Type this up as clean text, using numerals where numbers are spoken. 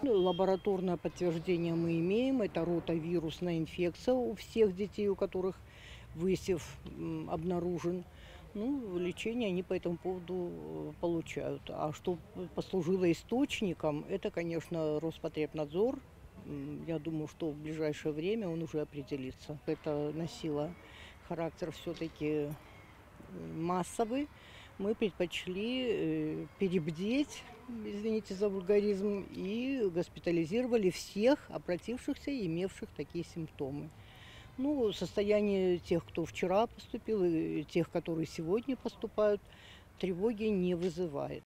Лабораторное подтверждение мы имеем. Это ротавирусная инфекция у всех детей, у которых высев обнаружен. Ну, лечение они по этому поводу получают. А что послужило источником, это, конечно, Роспотребнадзор. Я думаю, что в ближайшее время он уже определится. Это носило характер все-таки массовый. Мы предпочли перебдеть, извините за вульгаризм, и госпитализировали всех обратившихся и имевших такие симптомы. Ну, состояние тех, кто вчера поступил, и тех, которые сегодня поступают, тревоги не вызывает.